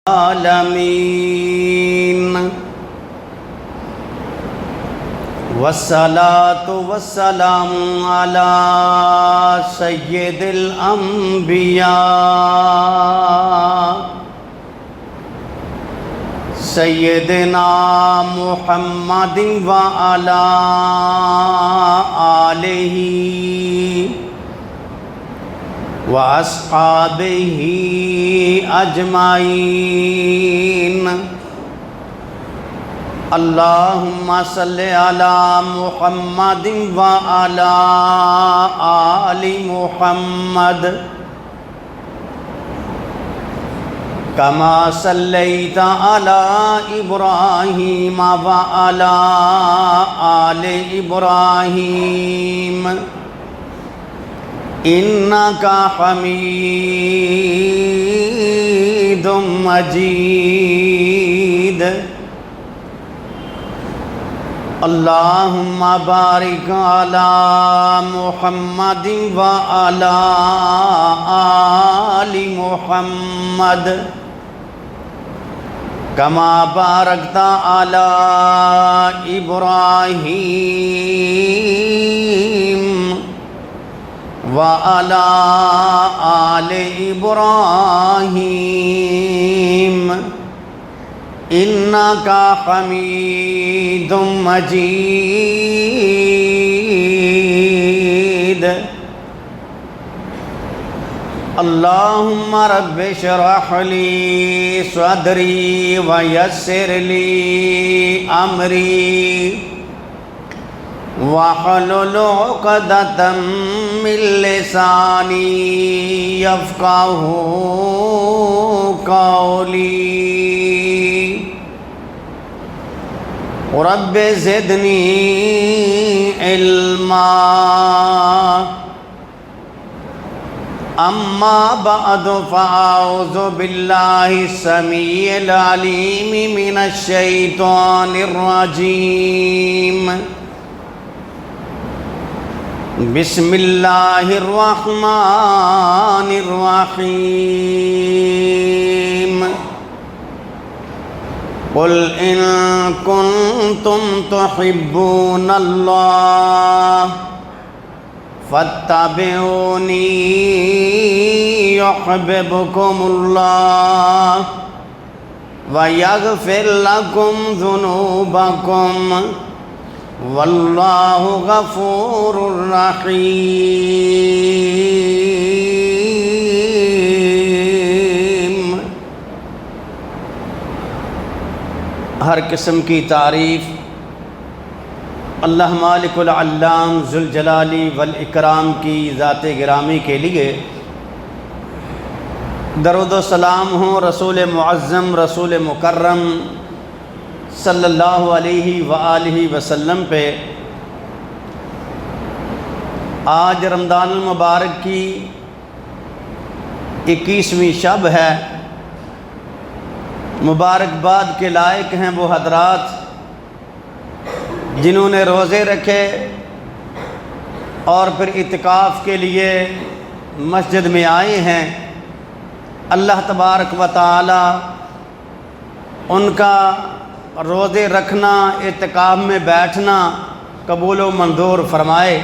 العالمین والصلاة والسلام علی سید الانبیاء سیدنا محمد وعلی آلہ وَأَصْحَابِهِ أَجْمَعِينَ اللہم صل علی محمد وعلی آل محمد کما صلیت علی ابراہیم وعلی آل ابراہیم انکا حمید مجید اللہم بارک علی محمد وعلی آل محمد کما بارکت علی ابراہیم وعلی آل ابراہیم انکا حمید مجید اللہم رب اشرح لی صدری ویسر لی امری وَاحْلُلْ عُقْدَةً مِّن لِّسَانِي يَفْقَهُ قَوْلِي رَبِّ زِدْنِي عِلْمًا أَمَّا بَعْدُ فَأَعُوذُ بِاللَّهِ السَّمِيعِ الْعَلِيمِ مِنَ الشَّيْطَانِ الرَّجِيمِ بسم اللہ الرحمن الرحیم قل ان کنتم تحبون اللہ فاتبعونی یحببکم اللہ ویغفر لکم ذنوبکم واللہ غفور رحیم۔ ہر قسم کی تعریف اللہ مالک العلام ذوالجلال والاکرام کی ذات گرامی کے لیے درود و سلام ہوں رسول معظم رسول مکرم صلی اللہ علیہ وآلہ وسلم پہ۔ آج رمضان المبارک کی 21ویں شب ہے۔ مبارکباد کے لائق ہیں وہ حضرات جنہوں نے روزے رکھے اور پھر اعتکاف کے لیے مسجد میں آئے ہیں۔ اللہ تبارک و تعالی ان کا روزے رکھنا اعتکاف میں بیٹھنا قبول و منظور فرمائے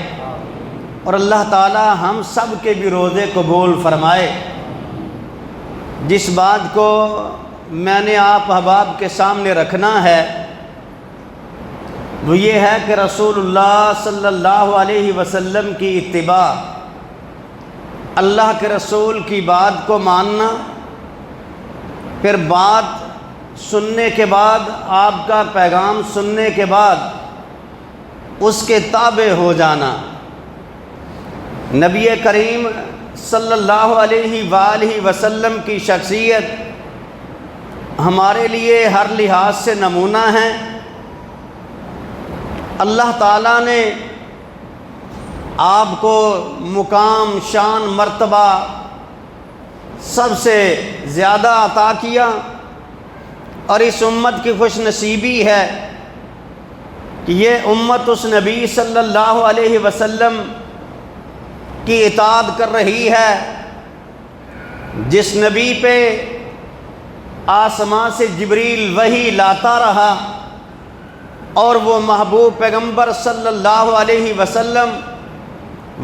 اور اللہ تعالی ہم سب کے بھی روزے قبول فرمائے۔ جس بات کو میں نے آپ احباب کے سامنے رکھنا ہے وہ یہ ہے کہ رسول اللہ صلی اللہ علیہ وسلم کی اتباع، اللہ کے رسول کی بات کو ماننا، پھر بات سننے کے بعد آپ کا پیغام سننے کے بعد اس کے تابع ہو جانا۔ نبی کریم صلی اللہ علیہ وآلہ وسلم کی شخصیت ہمارے لیے ہر لحاظ سے نمونہ ہے۔ اللہ تعالیٰ نے آپ کو مقام، شان، مرتبہ سب سے زیادہ عطا کیا اور اس امت کی خوش نصیبی ہے کہ یہ امت اس نبی صلی اللہ علیہ وسلم کی اطاعت کر رہی ہے جس نبی پہ آسمان سے جبریل وحی لاتا رہا اور وہ محبوب پیغمبر صلی اللہ علیہ وسلم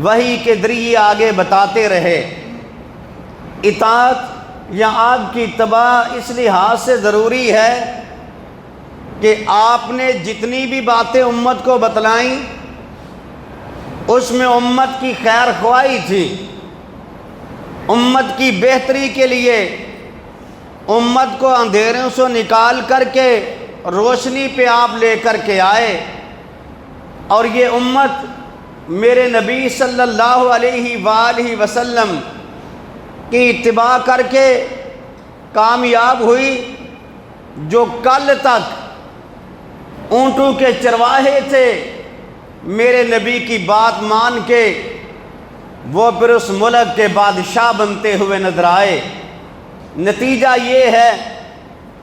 وحی کے ذریعے آگے بتاتے رہے۔ اطاعت یا آپ کی اتباع اس لحاظ سے ضروری ہے کہ آپ نے جتنی بھی باتیں امت کو بتلائیں اس میں امت کی خیر خواہی تھی، امت کی بہتری کے لیے، امت کو اندھیروں سے نکال کر کے روشنی پہ آپ لے کر کے آئے، اور یہ امت میرے نبی صلی اللہ علیہ وآلہ وسلم کی اتباع کر کے کامیاب ہوئی۔ جو کل تک اونٹوں کے چرواہے تھے میرے نبی کی بات مان کے وہ پھر اس ملک کے بادشاہ بنتے ہوئے نظر آئے۔ نتیجہ یہ ہے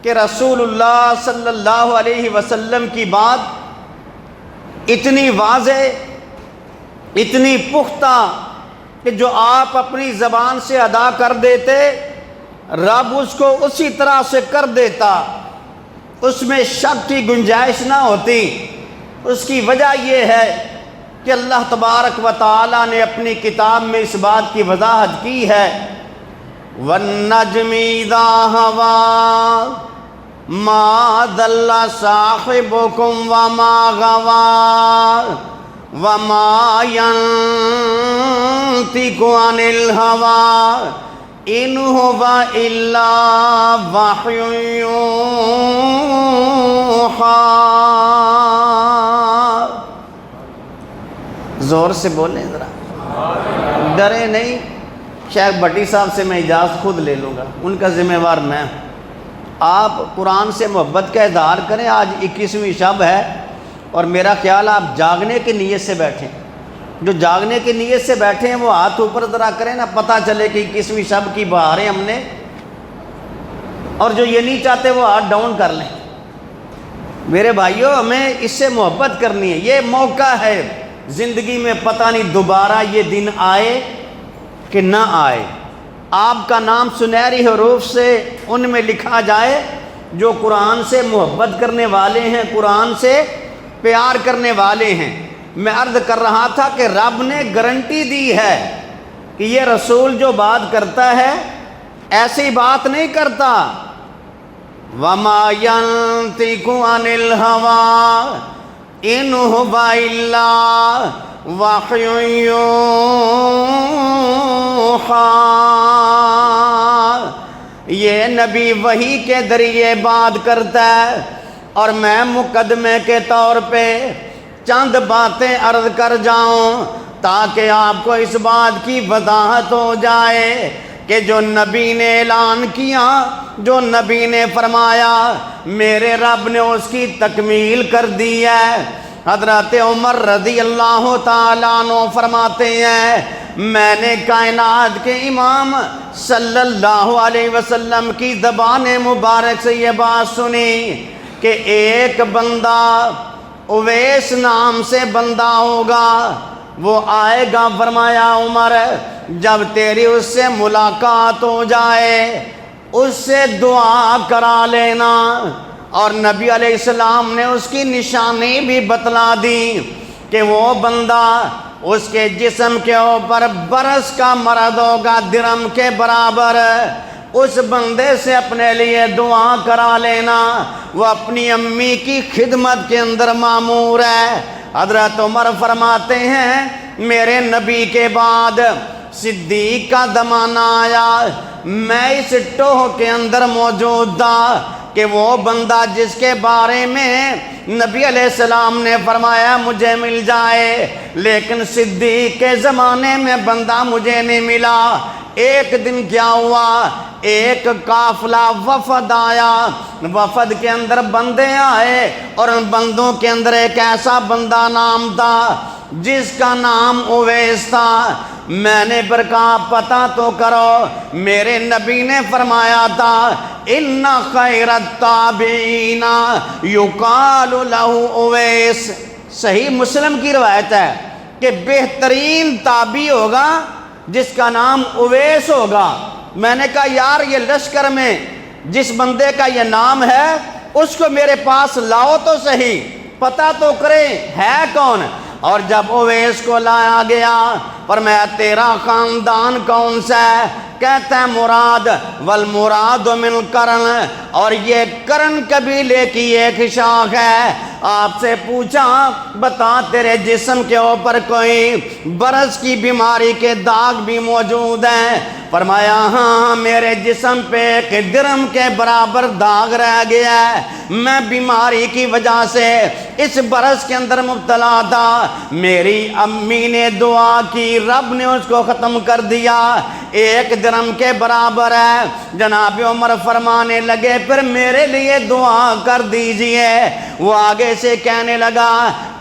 کہ رسول اللہ صلی اللہ علیہ وسلم کی بات اتنی واضح، اتنی پختہ کہ جو آپ اپنی زبان سے ادا کر دیتے رب اس کو اسی طرح سے کر دیتا، اس میں شک کی گنجائش نہ ہوتی۔ اس کی وجہ یہ ہے کہ اللہ تبارک و تعالی نے اپنی کتاب میں اس بات کی وضاحت کی ہے، وَالنَّجْمِ إِذَا هَوَىٰ مَا ضَلَّ صَاحِبُكُمْ وَمَا غَوَىٰ وَمَا يَنطِقُ عَنِ الْهَوَىٰ إِنْ هُوَ إِلَّا وَحْيٌ يُوحَىٰ۔ زور سے بولیں ذرا، ڈرے نہیں۔ شیخ بھٹی صاحب سے میں اجازت خود لے لوں گا، ان کا ذمہ وار میں ہوں۔ آپ قرآن سے محبت کا اظہار کریں۔ آج 21ویں شب ہے اور میرا خیال آپ جاگنے کی نیت سے بیٹھیں۔ جو جاگنے کی نیت سے بیٹھے ہیں وہ ہاتھ اوپر ذرا کریں نا، پتہ چلے کہ 21ویں شب کی بہاریں ہم نے، اور جو یہ نہیں چاہتے وہ ہاتھ ڈاؤن کر لیں۔ میرے بھائیوں، ہمیں اس سے محبت کرنی ہے۔ یہ موقع ہے زندگی میں، پتہ نہیں دوبارہ یہ دن آئے کہ نہ آئے۔ آپ کا نام سنہری حروف سے ان میں لکھا جائے جو قرآن سے محبت کرنے والے ہیں، قرآن سے پیار کرنے والے ہیں۔ میں عرض کر رہا تھا کہ رب نے گارنٹی دی ہے کہ یہ رسول جو بات کرتا ہے ایسی بات نہیں کرتا۔ وَمَا يَنطِقُ عَنِ الْهَوَىٰ إِنْ هُوَ إِلَّا وَحْيٌ يُوحَىٰ۔ یہ نبی وحی کے ذریعے بات کرتا ہے، اور میں مقدمے کے طور پہ چند باتیں عرض کر جاؤں تاکہ آپ کو اس بات کی وضاحت ہو جائے کہ جو نبی نے اعلان کیا، جو نبی نے فرمایا، میرے رب نے اس کی تکمیل کر دی ہے۔ حضرت عمر رضی اللہ تعالیٰ عنہ فرماتے ہیں، میں نے کائنات کے امام صلی اللہ علیہ وسلم کی زبان مبارک سے یہ بات سنی کہ ایک بندہ، اویس نام سے بندہ ہوگا، وہ آئے گا، فرمایا عمر جب تیری اس سے ملاقات ہو جائے اس سے دعا کرا لینا۔ اور نبی علیہ السلام نے اس کی نشانی بھی بتلا دی کہ وہ بندہ، اس کے جسم کے اوپر برس کا مرض ہوگا درم کے برابر، اس بندے سے اپنے لیے دعا کرا لینا، وہ اپنی امی کی خدمت کے اندر مامور ہے۔ حضرت عمر فرماتے ہیں میرے نبی کے بعد صدیق کا زمانہ آیا، میں اس ٹوہ کے اندر موجود تھا کہ وہ بندہ جس کے بارے میں نبی علیہ السلام نے فرمایا مجھے مل جائے، لیکن صدیق کے زمانے میں بندہ مجھے نہیں ملا۔ ایک دن کیا ہوا، ایک قافلہ وفد آیا، وفد کے اندر بندے آئے، اور ان بندوں کے اندر ایک ایسا بندہ نام تھا جس کا نام اویس تھا۔ میں نے پر کہا پتہ تو کرو، میرے نبی نے فرمایا تھا ان خیر التابعین یقال لہ اویس۔ صحیح مسلم کی روایت ہے کہ بہترین تابعی ہوگا جس کا نام اویس ہوگا۔ میں نے کہا یار یہ لشکر میں جس بندے کا یہ نام ہے اس کو میرے پاس لاؤ تو صحیح، پتہ تو کریں ہے کون۔ اور جب اویس کو لایا گیا فرمایا تیرا خاندان کون سا ہے؟ کہتا ہے مراد، والمراد من کرن، اور یہ کرن قبیلے کی ایک شاخ ہے۔ آپ سے پوچھا بتا تیرے جسم کے اوپر کوئی برس کی بیماری کے داغ بھی موجود ہیں؟ فرمایا ہاں میرے جسم پہ ایک درم کے برابر داغ رہ گیا ہے، میں بیماری کی وجہ سے اس برس کے اندر مبتلا تھا، میری امی نے دعا کی، رب نے اس کو ختم کر دیا، ایک درم کے برابر ہے۔ جناب عمر فرمانے لگے پھر میرے لیے دعا کر دیجئے۔ وہ آگے سے کہنے لگا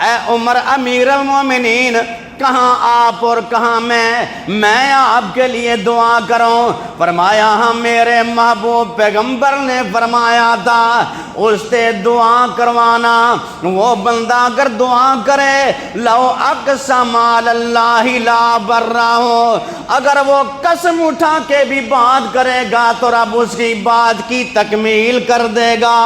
اے عمر امیر المومنین، کہاں آپ اور کہاں میں آپ کے لیے دعا کروں؟ فرمایا ہاں میرے محبوب پیغمبر نے فرمایا تھا اس سے دعا کروانا، وہ بندہ اگر دعا کرے لو اقسم علی اللہ لا برہ، اگر وہ قسم اٹھا کے بھی بات کرے گا تو رب اس کی بات کی تکمیل کر دے گا۔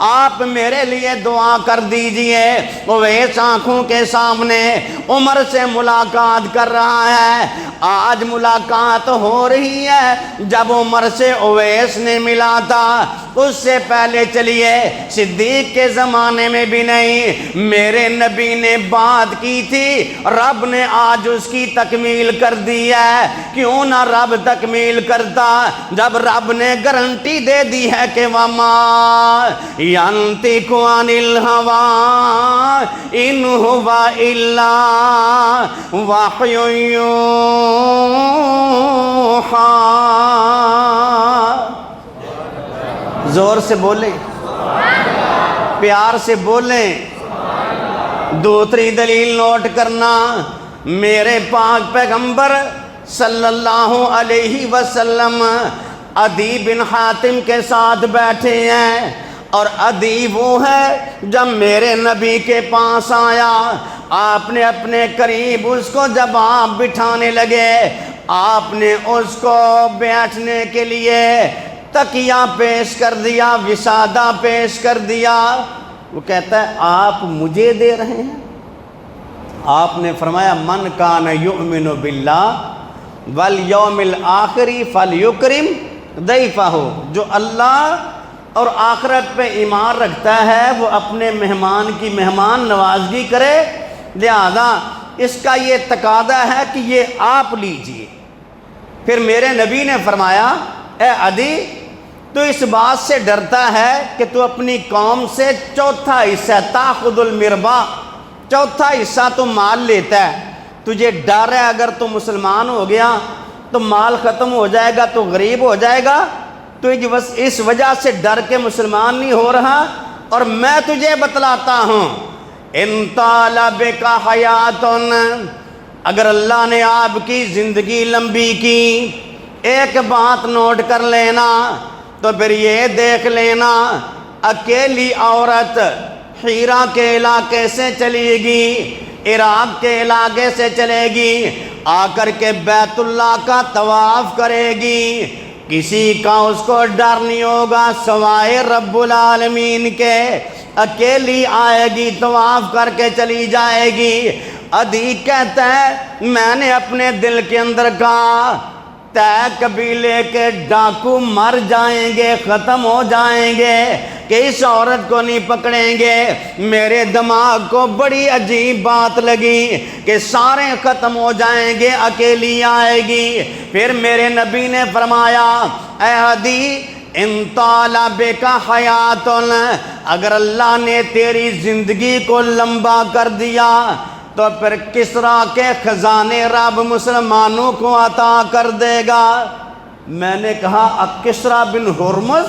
آپ میرے لیے دعا کر دیجئے۔ اویس آنکھوں کے سامنے عمر سے ملاقات کر رہا ہے، آج ملاقات ہو رہی ہے، جب عمر سے اویس نے ملا تھا اس سے پہلے چلیے صدیق کے زمانے میں بھی نہیں، میرے نبی نے بات کی تھی، رب نے آج اس کی تکمیل کر دی ہے۔ کیوں نہ رب تکمیل کرتا جب رب نے گارنٹی دے دی ہے کہ وَمَا يَنطِقُ عَنِ الْهَوَىٰ إِنْ هُوَ إِلَّا وَحْيٌ يُوحَىٰ۔ زور سے بولیں، پیار سے بولیں۔ دوسری دلیل نوٹ کرنا، میرے پاک پیغمبر صلی اللہ علیہ وسلم عدی بن حاتم کے ساتھ بیٹھے ہیں، اور عدی وہ ہے جب میرے نبی کے پاس آیا، آپ نے اپنے قریب اس کو جب آپ بٹھانے لگے، آپ نے اس کو بیٹھنے کے لیے تکیہ پیش کر دیا، وسادہ پیش کر دیا۔ وہ کہتا ہے آپ مجھے دے رہے ہیں؟ آپ نے فرمایا من کان یؤمن باللہ والیوم الآخر فلیکرم ضیفہ، جو اللہ اور آخرت پہ ایمان رکھتا ہے وہ اپنے مہمان کی مہمان نوازگی کرے، لہذا اس کا یہ تقاضا ہے کہ یہ آپ لیجئے۔ پھر میرے نبی نے فرمایا اے عدی تو اس بات سے ڈرتا ہے کہ تو اپنی قوم سے چوتھا حصہ تاخذ المربا، چوتھا حصہ تو مال لیتا ہے، تجھے ڈر ہے اگر تو مسلمان ہو گیا تو مال ختم ہو جائے گا تو غریب ہو جائے گا، تو بس اس وجہ سے ڈر کے مسلمان نہیں ہو رہا، اور میں تجھے بتلاتا ہوں ان طال بک حیات، اگر اللہ نے آپ کی زندگی لمبی کی، ایک بات نوٹ کر لینا، تو پھر یہ دیکھ لینا اکیلی عورت حیرہ کے علاقے سے چلے گی، عراق کے علاقے سے چلے گی، آ کر کے بیت اللہ کا طواف کرے گی، کسی کا اس کو ڈر نہیں ہوگا سوائے رب العالمین کے، اکیلی آئے گی طواف کر کے چلی جائے گی۔ عدی کہتا ہے میں نے اپنے دل کے اندر کہا طے قبیلے کے ڈاکو مر جائیں گے، ختم ہو جائیں گے کہ اس عورت کو نہیں پکڑیں گے۔ میرے دماغ کو بڑی عجیب بات لگی کہ سارے ختم ہو جائیں گے، اکیلی آئے گی۔ پھر میرے نبی نے فرمایا اے عدی ان طال بک حیات، اگر اللہ نے تیری زندگی کو لمبا کر دیا تو پھر کسریٰ کے خزانے رب مسلمانوں کو عطا کر دے گا۔ میں نے کہا کسریٰ بن ہرمز؟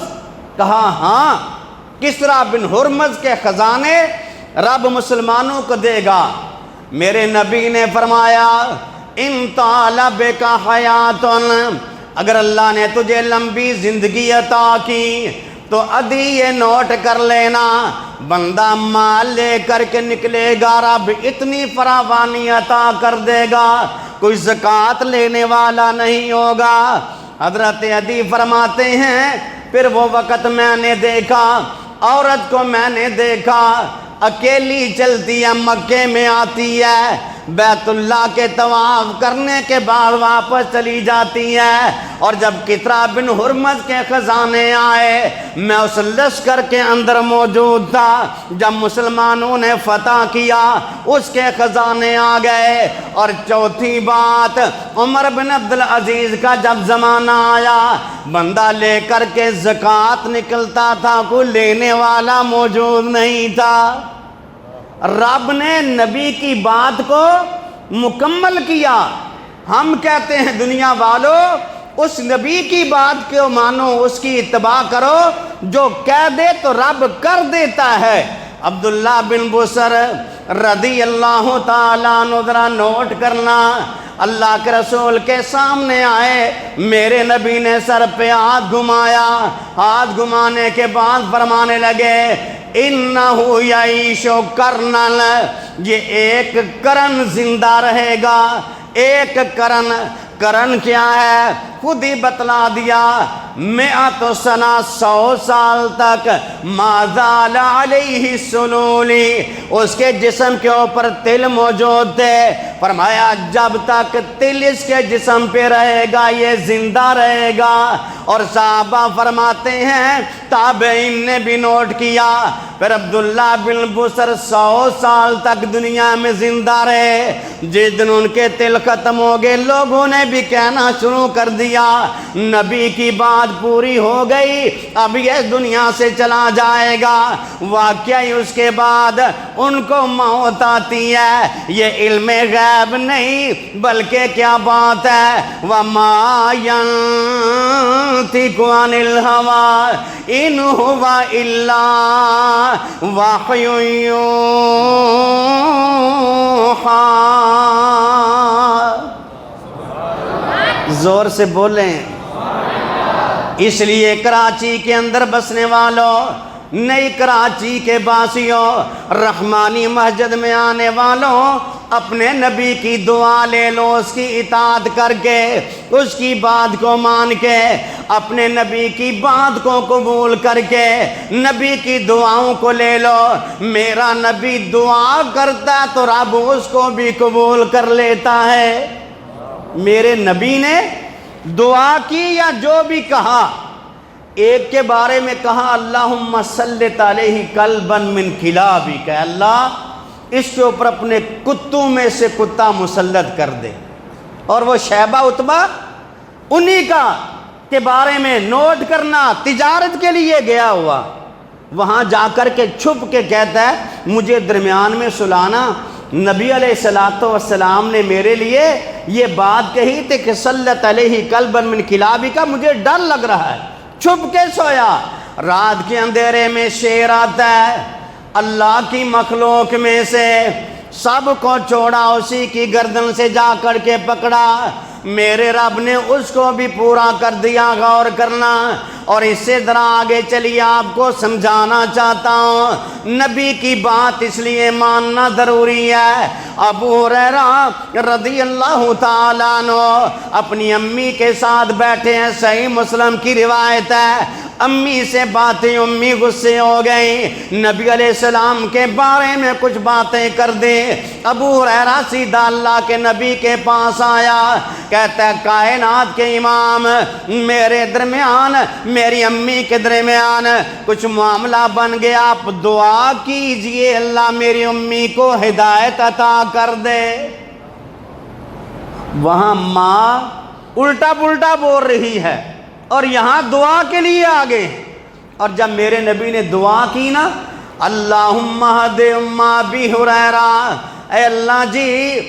کہا ہاں، کسریٰ بن ہرمز کے خزانے رب مسلمانوں کو دے گا۔ میرے نبی نے فرمایا ان طال بک حیات، اگر اللہ نے تجھے لمبی زندگی عطا کی تو عدی یہ نوٹ کر لینا، بندہ مال لے کر کے نکلے گا رب اتنی فراوانی عطا کر دے گا، کوئی زکوٰۃ لینے والا نہیں ہوگا۔ حضرت عدی فرماتے ہیں پھر وہ وقت میں نے دیکھا عورت کو، میں نے دیکھا اکیلی چلتی ہے، مکے میں آتی ہے، بیت اللہ کے طواف کرنے کے بعد واپس چلی جاتی ہے۔ اور جب کسریٰ بن ہرمز کے خزانے آئے، میں اس لشکر کے اندر موجود تھا۔ جب مسلمانوں نے فتح کیا اس کے خزانے آ گئے۔ اور چوتھی بات، عمر بن عبدالعزیز کا جب زمانہ آیا، بندہ لے کر کے زکوٰۃ نکلتا تھا، کوئی لینے والا موجود نہیں تھا۔ رب نے نبی کی بات کو مکمل کیا۔ ہم کہتے ہیں دنیا والوں اس نبی کی بات کو مانو، اس کی اتباع کرو، جو کہہ دے تو رب کر دیتا ہے۔ عبداللہ بن بصر رضی اللہ تعالیٰ عنہ، ذرا نوٹ کرنا، اللہ کے رسول کے سامنے آئے، میرے نبی نے سر پہ ہاتھ گھمایا، ہاتھ گھمانے کے بعد فرمانے لگے اِنَّهُ يَعِيشُ قَرْنًا، یہ ایک قرن زندہ رہے گا۔ ایک قرن کیا ہے؟ خود ہی بتلا دیا، 100 سنہ، 100 سال تک، ما زال علیہ سلولی، اس کے جسم کے اوپر تل موجود تھے۔ فرمایا جب تک تل اس کے جسم پہ رہے گا یہ زندہ رہے گا۔ اور صحابہ فرماتے ہیں، تابعین نے بھی نوٹ کیا، پھر عبداللہ بن بصر 100 سال تک دنیا میں زندہ رہے۔ جس دن ان کے تل ختم ہو گئے، لوگوں نے بھی کہنا شروع کر دیا نبی کی بات پوری ہو گئی، اب یہ دنیا سے چلا جائے گا۔ واقعی اس کے بعد ان کو موت آتی ہے۔ یہ علم غیب نہیں بلکہ کیا بات ہے، وَمَا يَنطِقُ عَنِ الْهَوَىٰ إِنْ هُوَ إِلَّا وَحْيٌ يُوحَىٰ۔ زور سے بولیں۔ اس لیے کراچی کے اندر بسنے والوں، نئی کراچی کے باسیوں، رحمانی مسجد میں آنے والوں، اپنے نبی کی دعا لے لو، اس کی اطاعت کر کے، اس کی بات کو مان کے، اپنے نبی کی بات کو قبول کر کے، نبی کی دعاؤں کو لے لو۔ میرا نبی دعا کرتا تو رب اس کو بھی قبول کر لیتا ہے۔ میرے نبی نے دعا کی یا جو بھی کہا، ایک کے بارے میں کہا اللہم سلط علیہ کلبا من کلابک، کہ اللہ اس کے اوپر اپنے کتوں میں سے کتا مسلط کر دے۔ اور وہ شیبہ عتبہ انہی کا کے بارے میں نوٹ کرنا، تجارت کے لیے گیا ہوا، وہاں جا کر کے چھپ کے کہتا ہے مجھے درمیان میں سلانا۔ نبی علیہ السلام نے میرے لیے یہ بات کہی تھی کہ سلط علیہ کلبا من کلابک، مجھے ڈر لگ رہا ہے، چھپ کے سویا۔ رات کے اندھیرے میں شیر آتا ہے، اللہ کی مخلوق میں سے سب کو چھوڑا، اسی کی گردن سے جا کر کے پکڑا۔ میرے رب نے اس کو بھی پورا کر دیا، غور کرنا۔ اور اس سے ذرا آگے چلیے، آپ کو سمجھانا چاہتا ہوں، نبی کی بات اس لیے ماننا ضروری ہے۔ ابو ہریرہ رضی اللہ تعالیٰ عنہ اپنی امی کے ساتھ بیٹھے ہیں، صحیح مسلم کی روایت ہے، امی سے باتیں، امی غصے ہو گئی، نبی علیہ السلام کے بارے میں کچھ باتیں کر دیں۔ ابو ہریرہ سیدھا اللہ کے نبی کے پاس آیا، کہتا ہے کائنات کے امام، میرے درمیان، میری امی کے درمیان کچھ معاملہ بن گیا، آپ دعا کیجئے اللہ میری امی کو ہدایت عطا کر دے۔ وہاں ماں الٹا پلٹا بول رہی ہے اور یہاں دعا کے لیے آگے۔ اور جب میرے نبی نے دعا کی نا، اللہم اہد ام ابی ہریرہ، اے اللہ جی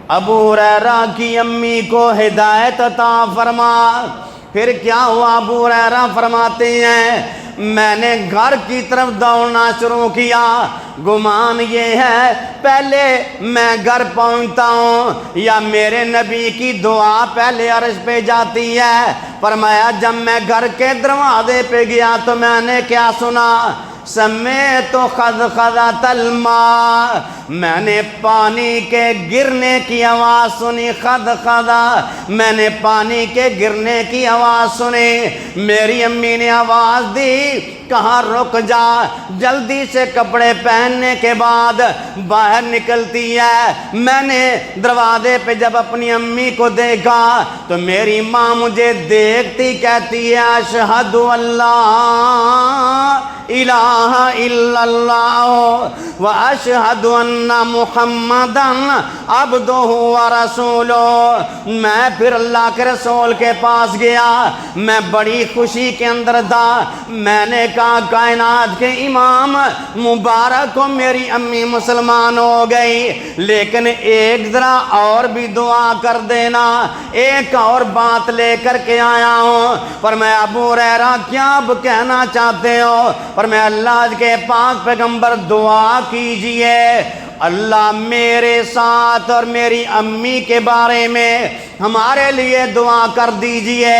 ابو ہریرہ کی امی کو ہدایت عطا فرما۔ پھر کیا ہوا؟ ابو ہریرہ فرماتے ہیں میں نے گھر کی طرف دوڑنا شروع کیا، گمان یہ ہے پہلے میں گھر پہنچتا ہوں یا میرے نبی کی دعا پہلے عرش پہ جاتی ہے۔ فرمایا جب میں گھر کے دروازے پہ گیا تو میں نے کیا سنا، سمیت خضخضۃ الماء، میں نے پانی کے گرنے کی آواز سنی، خضخضہ، میں نے پانی کے گرنے کی آواز سنی۔ میری امی نے آواز دی کہاں رک جا، جلدی سے کپڑے پہننے کے بعد باہر نکلتی ہے۔ میں نے دروازے پہ جب اپنی امی کو دیکھا تو میری ماں مجھے دیکھتی کہتی ہے اشہد اللہ الہ الا اللہ و اشہد ان محمدن عبدہ و رسولہ۔ میں پھر اللہ کے رسول کے پاس گیا، میں بڑی خوشی کے اندر تھا۔ میں نے کہا کائنات کے امام مبارک کو میری امی مسلمان ہو گئی، لیکن ایک ذرا اور بھی دعا کر دینا، ایک اور بات لے کر کے آیا ہوں۔ پر میں ابو ہریرہ کیا اب کہنا چاہتے ہو؟ پر میں اللہ کے پاک پیغمبر دعا کیجئے اللہ میرے ساتھ اور میری امی کے بارے میں ہمارے لیے دعا کر دیجئے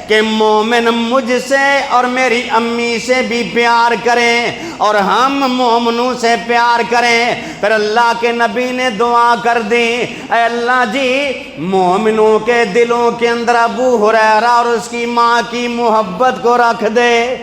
کہ مومن مجھ سے اور میری امی سے بھی پیار کریں اور ہم مومنوں سے پیار کریں۔ پھر اللہ کے نبی نے دعا کر دی، اے اللہ جی مومنوں کے دلوں کے اندر ابو ہریرہ اور اس کی ماں کی محبت کو رکھ دے۔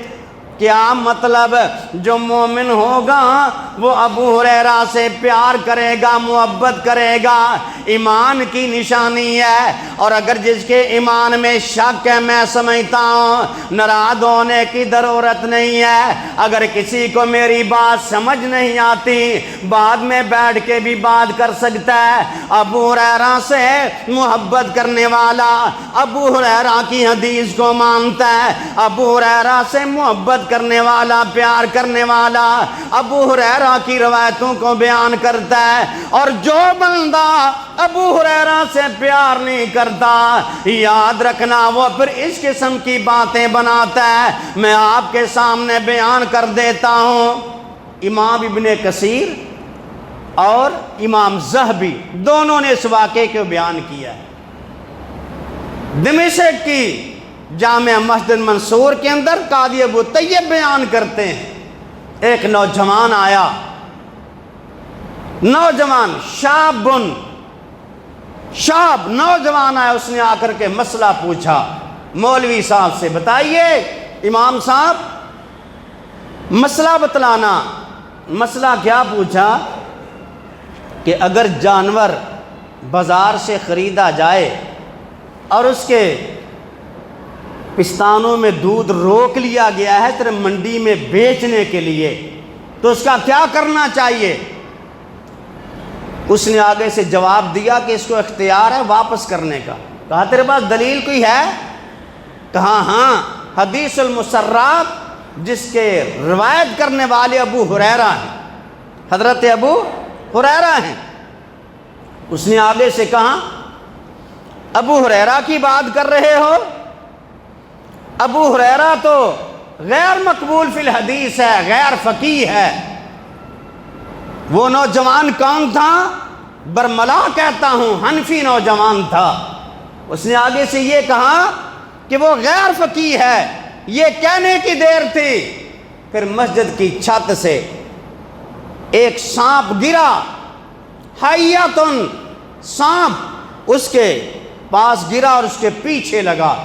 کیا مطلب؟ جو مومن ہوگا وہ ابو ہریرہ سے پیار کرے گا، محبت کرے گا، ایمان کی نشانی ہے۔ اور اگر جس کے ایمان میں شک ہے، میں سمجھتا ہوں ناراض ہونے کی ضرورت نہیں ہے۔ اگر کسی کو میری بات سمجھ نہیں آتی بعد میں بیٹھ کے بھی بات کر سکتا ہے۔ ابو ہریرہ سے محبت کرنے والا ابو ہریرہ کی حدیث کو مانتا ہے، ابو ہریرہ سے محبت کرنے والا، پیار کرنے والا ابو ہریرہ کی روایتوں کو بیان کرتا ہے۔ اور جو بندہ ابو ہریرہ سے پیار نہیں کرتا یاد رکھنا وہ پھر اس قسم کی باتیں بناتا ہے۔ میں آپ کے سامنے بیان کر دیتا ہوں، امام ابن کثیر اور امام ذہبی دونوں نے اس واقعے کو بیان کیا ہے۔ دمشق کی جامع مسجد منصور کے اندر قاضی ابو طیب بیان کرتے ہیں، ایک نوجوان آیا، نوجوان شاب نوجوان آیا، اس نے آ کر کے مسئلہ پوچھا مولوی صاحب سے، بتائیے امام صاحب مسئلہ بتلانا۔ مسئلہ کیا پوچھا کہ اگر جانور بازار سے خریدا جائے اور اس کے پستانوں میں دودھ روک لیا گیا ہے صرف منڈی میں بیچنے کے لیے، تو اس کا کیا کرنا چاہیے؟ اس نے آگے سے جواب دیا کہ اس کو اختیار ہے واپس کرنے کا۔ کہا تیرے پاس دلیل کوئی ہے؟ کہا ہاں، حدیث المسرات جس کے روایت کرنے والے ابو ہریرہ ہیں، حضرت ابو ہریرہ ہیں۔ اس نے آگے سے کہا ابو ہریرہ کی بات کر رہے ہو؟ ابو ہریرہ تو غیر مقبول فی الحدیث ہے، غیر فقیہ ہے۔ وہ نوجوان کون تھا؟ برملا کہتا ہوں، حنفی نوجوان تھا۔ اس نے آگے سے یہ کہا کہ وہ غیر فقیہ ہے، یہ کہنے کی دیر تھی۔ پھر مسجد کی چھت سے ایک سانپ گرا، حیاتن، سانپ اس کے پاس گرا اور اس کے پیچھے لگا۔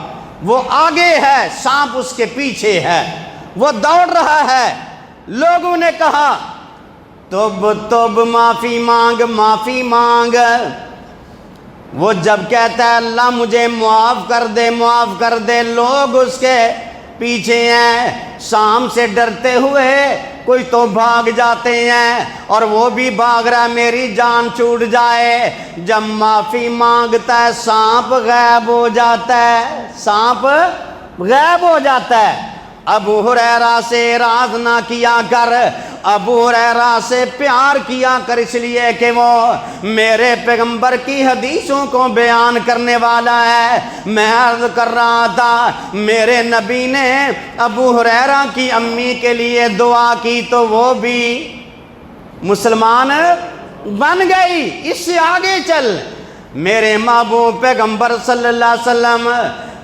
وہ آگے ہے، سانپ اس کے پیچھے ہے، وہ دوڑ رہا ہے۔ لوگوں نے کہا توب معافی مانگ، معافی مانگ۔ وہ جب کہتا ہے اللہ مجھے معاف کر دے، معاف کر دے، لوگ اس کے پیچھے ہیں، سانپ سے ڈرتے ہوئے کوئی تو بھاگ جاتے ہیں اور وہ بھی بھاگ رہا ہے میری جان چھوٹ جائے۔ جب معافی مانگتا ہے سانپ غائب ہو جاتا ہے، سانپ غائب ہو جاتا ہے۔ ابو ہریرہ سے راز نہ کیا کر، ابو ہریرہ سے پیار کیا کر، اس لیے کہ وہ میرے پیغمبر کی حدیثوں کو بیان کرنے والا ہے۔ میں عرض کر رہا تھا میرے نبی نے ابو ہریرہ کی امی کے لیے دعا کی تو وہ بھی مسلمان بن گئی۔ اس سے آگے چل، میرے محبوب پیغمبر صلی اللہ علیہ وسلم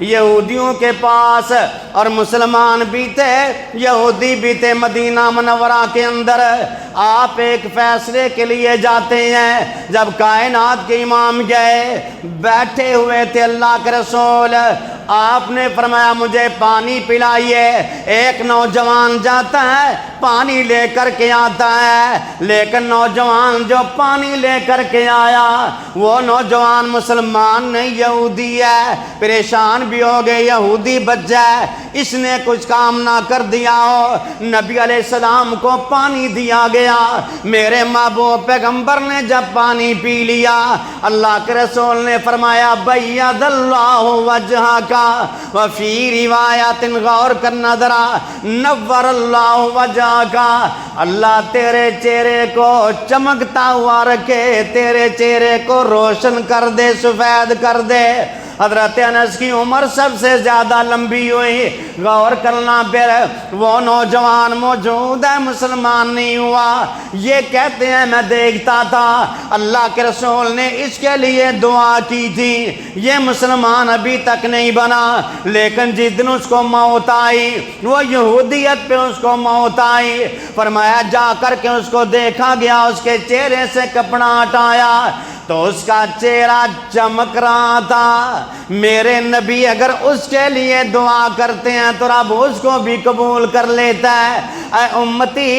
یہودیوں کے پاس، اور مسلمان بھی تھے، یہودی بھی تھے مدینہ منورہ کے اندر۔ آپ ایک فیصلے کے لیے جاتے ہیں۔ جب کائنات کے امام گئے، بیٹھے ہوئے تھے اللہ کے رسول، آپ نے فرمایا مجھے پانی پلائیے۔ ایک نوجوان جاتا ہے، پانی لے کر کے آتا ہے، لیکن نوجوان جو پانی لے کر کے آیا وہ نوجوان مسلمان نہیں، یہودی ہے۔ پریشان بھی ہو گئے، یہودی بچہ ہے، اس نے کچھ کام نہ کر دیا ہو۔ نبی علیہ السلام کو پانی دیا گیا، میرے محبوب پیغمبر نے جب پانی پی لیا، اللہ کے رسول نے فرمایا بیض اللہ وجہہ کا، وفی روایت غور کرنا ذرا، نور اللہ وجہہ کا، اللہ تیرے چہرے کو چمکتا ہوا رکھے، تیرے چہرے کو روشن کر دے، سفید کر دے۔ حضرت انس کی عمر سب سے زیادہ لمبی ہوئی۔ غور کرنا، پھر وہ نوجوان موجود ہے، مسلمان نہیں ہوا۔ یہ کہتے ہیں میں دیکھتا تھا اللہ کے رسول نے اس کے لیے دعا کی تھی، یہ مسلمان ابھی تک نہیں بنا، لیکن جس دن اس کو موت آئی، وہ یہودیت پہ اس کو موت آئی، فرمایا جا کر کے اس کو دیکھا گیا، اس کے چہرے سے کپڑا ہٹایا تو اس کا چہرہ چمک رہا تھا۔ میرے نبی اگر اس کے لیے دعا کرتے ہیں تو رب اس کو بھی قبول کر لیتا ہے۔ اے امتی،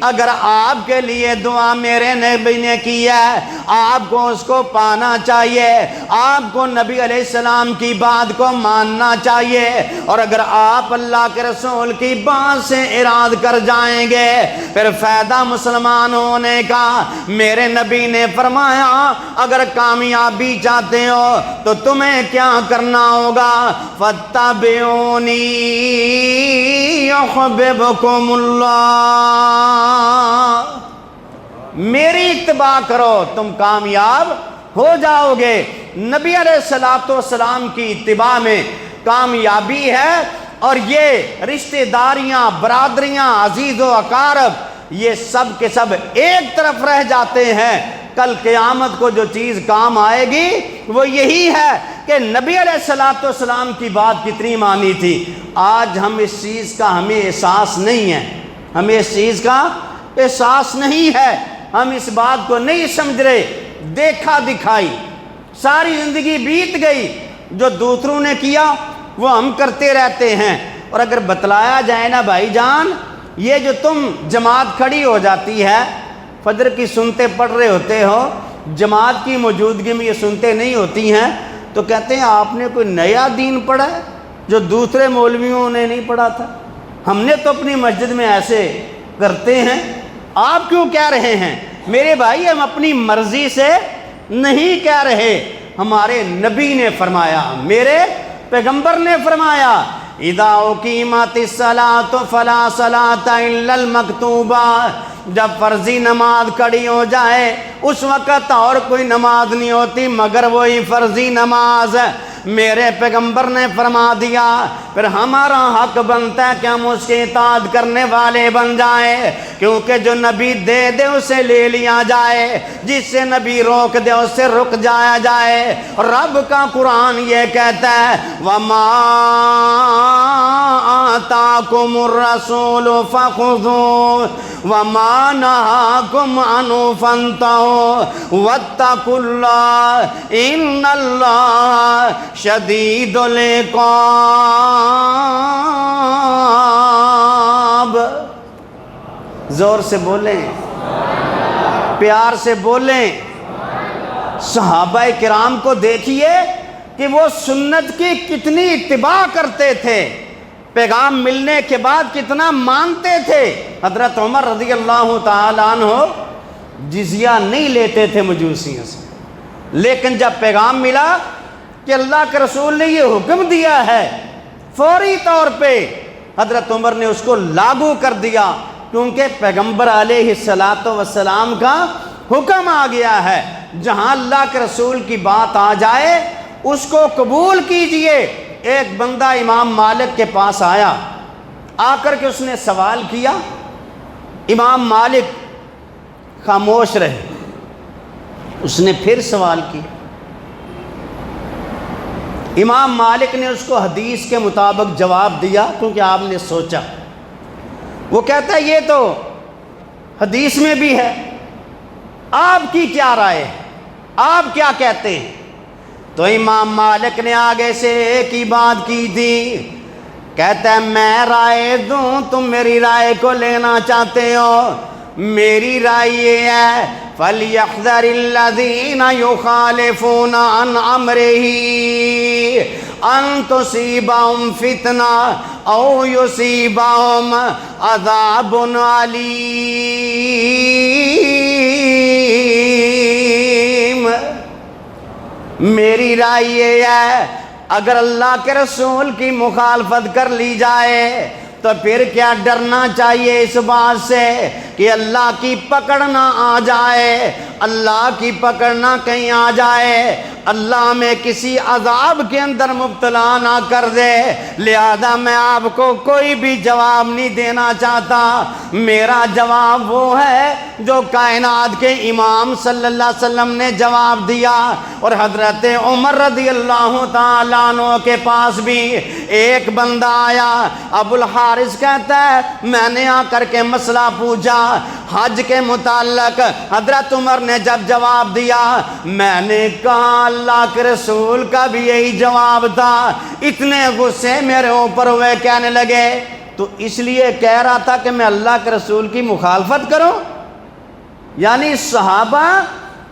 اگر آپ کے لیے دعا میرے نبی نے کی ہے، آپ کو اس کو پانا چاہیے، آپ کو نبی علیہ السلام کی بات کو ماننا چاہیے، اور اگر آپ اللہ کے رسول کی بات سے اراد کر جائیں گے پھر فائدہ مسلمان ہونے کا۔ میرے نبی نے فرمایا اگر کامیابی چاہتے ہو تو تمہیں کیا کرنا ہوگا، فَاتَّبِعُونِي يُحْبِبْكُمُ اللَّهُ، میری اتباع کرو تم کامیاب ہو جاؤ گے۔ نبی علیہ السلام کی اتباع میں کامیابی ہے، اور یہ رشتہ داریاں، برادریاں، عزیز و اقارب، یہ سب کے سب ایک طرف رہ جاتے ہیں۔ کل قیامت کو جو چیز کام آئے گی وہ یہی ہے کہ نبی علیہ السلام کی بات کتنی مانی تھی۔ آج ہم اس چیز کا ہمیں احساس نہیں ہے، ہمیں اس چیز کا احساس نہیں ہے، ہم اس بات کو نہیں سمجھ رہے۔ دیکھا دکھائی ساری زندگی بیت گئی، جو دوسروں نے کیا وہ ہم کرتے رہتے ہیں۔ اور اگر بتلایا جائے نا بھائی جان، یہ جو تم جماعت کھڑی ہو جاتی ہے، فجر کی سنتے پڑھ رہے ہوتے ہو، جماعت کی موجودگی میں یہ سنتے نہیں ہوتی ہیں، تو کہتے ہیں آپ نے کوئی نیا دین پڑھا ہے جو دوسرے مولویوں نے نہیں پڑھا تھا، ہم نے تو اپنی مسجد میں ایسے کرتے ہیں، آپ کیوں کہہ رہے ہیں؟ میرے بھائی ہم اپنی مرضی سے نہیں کہہ رہے، ہمارے نبی نے فرمایا، میرے پیغمبر نے فرمایا اذا اقیمت الصلاۃ فلا صلاۃ الا المکتوبہ، جب فرضی نماز کھڑی ہو جائے اس وقت اور کوئی نماز نہیں ہوتی مگر وہی فرضی نماز۔ میرے پیغمبر نے فرما دیا، پھر ہمارا حق بنتا ہے کہ ہم اس کی اطاعت کرنے والے بن جائیں، کیونکہ جو نبی دے دے اسے لے لیا جائے، جس سے نبی روک دے اس سے رک جایا جائے۔ رب کا قرآن یہ کہتا ہے وَمَا آتَاكُمُ الرَّسُولُ فَخُذُوهُ وَمَا نَهَاكُمْ عَنْهُ فَانْتَهُوا وَاتَّقُوا اللَّهَ إِنَّ اللَّهَ شدید العقاب۔ زور سے بولیں، پیار سے بولیں۔ صحابہ کرام کو دیکھیے کہ وہ سنت کی کتنی اتباع کرتے تھے، پیغام ملنے کے بعد کتنا مانتے تھے۔ حضرت عمر رضی اللہ تعالیٰ عنہ جزیہ نہیں لیتے تھے مجوسیوں سے، لیکن جب پیغام ملا کہ اللہ کے رسول نے یہ حکم دیا ہے، فوری طور پہ حضرت عمر نے اس کو لاگو کر دیا، کیونکہ پیغمبر علیہ السلام کا حکم آ گیا ہے، جہاں اللہ کے رسول کی بات آ جائے اس کو قبول کیجئے۔ ایک بندہ امام مالک کے پاس آیا، آ کر کے اس نے سوال کیا، امام مالک خاموش رہے، اس نے پھر سوال کیا، امام مالک نے اس کو حدیث کے مطابق جواب دیا، کیونکہ آپ نے سوچا۔ وہ کہتا ہے یہ تو حدیث میں بھی ہے، آپ کی کیا رائے ہے، آپ کیا کہتے ہیں؟ تو امام مالک نے آگے سے ایک ہی بات کی تھی، کہتا ہے میں رائے دوں، تم میری رائے کو لینا چاہتے ہو؟ میری رائے یہ ہے فَلْيَحْذَرِ الَّذِينَ يُخَالِفُونَ عَنْ أَمْرِهِ أَن تُصِيبَهُمْ فِتْنَةٌ أَوْ يُصِيبَهُمْ عَذَابٌ أَلِيمٌ۔ میری رائے یہ ہے اگر اللہ کے رسول کی مخالفت کر لی جائے تو پھر کیا ڈرنا چاہیے اس بات سے کہ اللہ کی پکڑ نہ آ جائے، اللہ کی پکڑ نہ کہیں آ جائے، اللہ میں کسی عذاب کے اندر مبتلا نہ کر دے۔ لہذا میں آپ کو کوئی بھی جواب نہیں دینا چاہتا، میرا جواب وہ ہے جو کائنات کے امام صلی اللہ علیہ وسلم نے جواب دیا۔ اور حضرت عمر رضی اللہ تعالیٰ عنہ کے پاس بھی ایک بندہ آیا، ابو الحارث کہتا ہے میں نے آ کر کے مسئلہ پوچھا حج کے متعلق، حضرت عمر نے جب جواب دیا میں نے کہا اللہ کے رسول کا بھی یہی جواب تھا۔ اتنے غصے میرے اوپر ہوئے، کہنے لگے تو اس لیے کہہ رہا تھا کہ میں اللہ کے رسول کی مخالفت کروں؟ یعنی صحابہ